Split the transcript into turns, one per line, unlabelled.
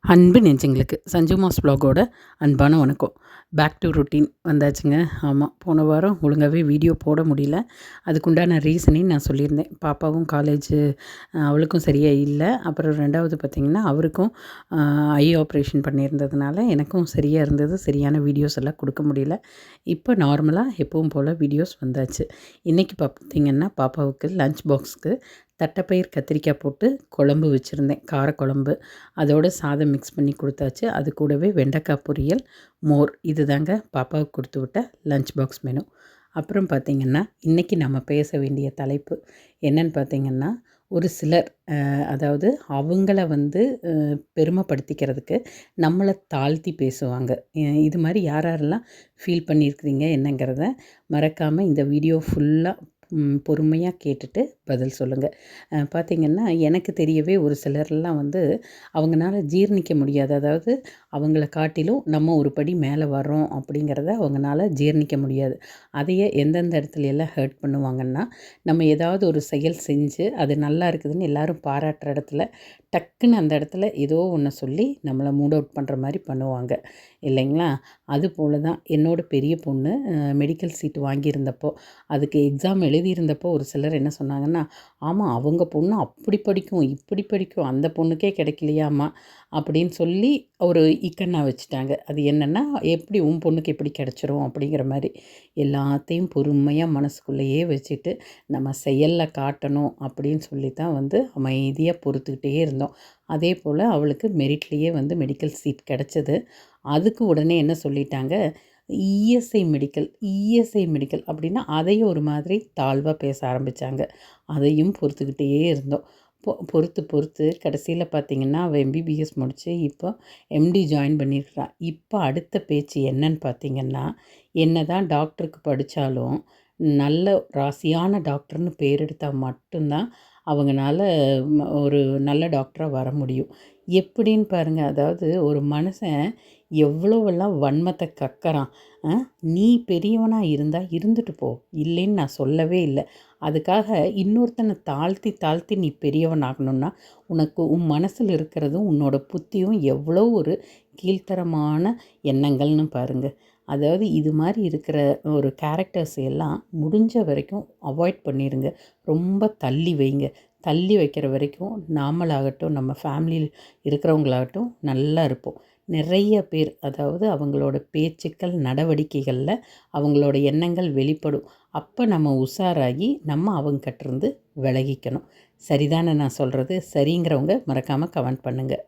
அன்பு நெஞ்சங்களுக்கு சஞ்சு மாஸ் வ்ளாகோட அன்பான வணக்கம். பேக் டு ரொட்டீன் வந்தாச்சுங்க. ஆமாம், போன வாரம் ஒழுங்காகவே வீடியோ போட முடியல. அதுக்குண்டான ரீசனையும் நான் சொல்லியிருந்தேன். பாப்பாவும் காலேஜு அவளுக்கும் சரியாக இல்லை. அப்புறம் ரெண்டாவது பார்த்திங்கன்னா அவருக்கும் ஐ ஆப்ரேஷன் பண்ணியிருந்ததுனால எனக்கும் சரியாக இருந்தது. சரியான வீடியோஸ் எல்லாம் கொடுக்க முடியல. இப்போ நார்மலாக எப்பவும் போல் வீடியோஸ் வந்தாச்சு. இன்றைக்கி பார்த்திங்கன்னா பாப்பாவுக்கு லஞ்ச் பாக்ஸுக்கு தட்டைப்பயிர் கத்திரிக்காய் போட்டு குழம்பு வச்சுருந்தேன், காரக்குழம்பு. அதோடு சாதம் மிக்ஸ் பண்ணி கொடுத்தாச்சு. அது கூடவே வெண்டைக்காய் பொரியல், மோர். இது தாங்க பாப்பாவுக்கு கொடுத்து விட்ட லஞ்ச் பாக்ஸ் மெனு. அப்புறம் பார்த்திங்கன்னா இன்றைக்கி நம்ம பேச வேண்டிய தலைப்பு என்னன்னு பார்த்திங்கன்னா, ஒரு சிலர் அதாவது அவங்கள பெருமைப்படுத்திக்கிறதுக்கு நம்மளை தாழ்த்தி பேசுவாங்க. இது மாதிரி யார் யாரெல்லாம் ஃபீல் பண்ணியிருக்கிறீங்க என்னங்கிறத மறக்காமல் இந்த வீடியோ ஃபுல்லாக பொறுமையாக கேட்டுட்டு பதில் சொல்லுங்கள். பார்த்திங்கன்னா எனக்கு தெரியவே ஒரு சிலர்லாம் அவங்களால ஜீர்ணிக்க முடியாது. அதாவது அவங்கள காட்டிலும் நம்ம ஒரு படி மேலே வர்றோம் அப்படிங்கிறத அவங்களால ஜீர்ணிக்க முடியாது. அதையே எந்தெந்த இடத்துல எல்லாம் ஹர்ட் பண்ணுவாங்கன்னா, நம்ம ஏதாவது ஒரு செயல் செஞ்சு அது நல்லா இருக்குதுன்னு எல்லோரும் பாராட்டுற இடத்துல டக்குன்னு அந்த இடத்துல ஏதோ ஒன்று சொல்லி நம்மளை மூட் அவுட் பண்ணுற மாதிரி பண்ணுவாங்க இல்லைங்களா? அதுபோல் தான் என்னோடய பெரிய பொண்ணு மெடிக்கல் சீட் வாங்கியிருந்தப்போ, அதுக்கு எக்ஸாம் எழுதியிருந்தப்போ ஒரு சிலர் என்ன சொன்னாங்கன்னா, ஆமாம் அவங்க பொண்ணு அப்படி படிக்கும் இப்படி படிக்கும், அந்த பொண்ணுக்கே கிடைக்கலையாம்மா அப்படின்னு சொல்லி ஒரு இக்கண்ணா வச்சுட்டாங்க. அது என்னென்னா, எப்படி உன் பொண்ணுக்கு எப்படி கிடச்சிரும் அப்படிங்கிற மாதிரி. எல்லாத்தையும் பொறுமையாக மனசுக்குள்ளேயே வச்சுட்டு நம்ம செயலில் காட்டணும் அப்படின்னு சொல்லி தான் அமைதியாக பொறுத்துக்கிட்டே இருந்தோம். அதே போல் அவளுக்கு மெரிட்லேயே மெடிக்கல் சீட் கிடச்சிது. அதுக்கு உடனே என்ன சொல்லிட்டாங்க, இஎஸ்ஐ மெடிக்கல் அப்படின்னா அதையும் ஒரு மாதிரி தாழ்வாக பேச ஆரம்பித்தாங்க. அதையும் பொறுத்துக்கிட்டே இருந்தோம். பொறுத்து கடைசியில் பார்த்திங்கன்னா அவள் எம்பிபிஎஸ் முடித்து இப்போ எம்டி ஜாயின் பண்ணியிருக்கிறா. இப்போ அடுத்த பேச்சு என்னன்னு பார்த்திங்கன்னா, என்ன தான் டாக்டருக்கு படித்தாலும் நல்ல ராசியான டாக்டர்னு பேர் எடுத்தால் மட்டும்தான் அவங்களால ஒரு நல்ல டாக்டராக வர முடியும். எப்படின்னு பாருங்கள். அதாவது ஒரு மனுஷன் எவ்வளோவெல்லாம் வன்மத்தை கக்கறான். நீ பெரியவனாக இருந்தால் இருந்துட்டு போ, இல்லைன்னு நான் சொல்லவே இல்லை. அதுக்காக இன்னொருத்தனை தாழ்த்தி நீ பெரியவன் ஆகணும்னா உனக்கு உன் மனசில் இருக்கிறதும் உன்னோட புத்தியும் எவ்வளோ ஒரு கீழ்த்தரமான எண்ணங்கள்னு பாருங்கள். அதாவது இது மாதிரி இருக்கிற ஒரு கேரக்டர்ஸ் எல்லாம் முடிஞ்ச வரைக்கும் அவாய்ட் பண்ணிடுங்க. ரொம்ப தள்ளி வைங்க. தள்ளி வைக்கிற வரைக்கும் நாமளாகட்டும் நம்ம ஃபேமிலியில் இருக்கிறவங்களாகட்டும் நல்லா இருப்போம். நிறைய பேர் அதாவது அவங்களோட பேச்சுக்கள் நடவடிக்கைகளில் அவங்களோட எண்ணங்கள் வெளிப்படும். அப்போ நம்ம உஷாராகி நம்ம அவங்ககிட்டருந்து விலகிக்கணும். சரிதானே நான் சொல்கிறது? சரிங்கிறவங்க மறக்காமல் கமெண்ட் பண்ணுங்கள்.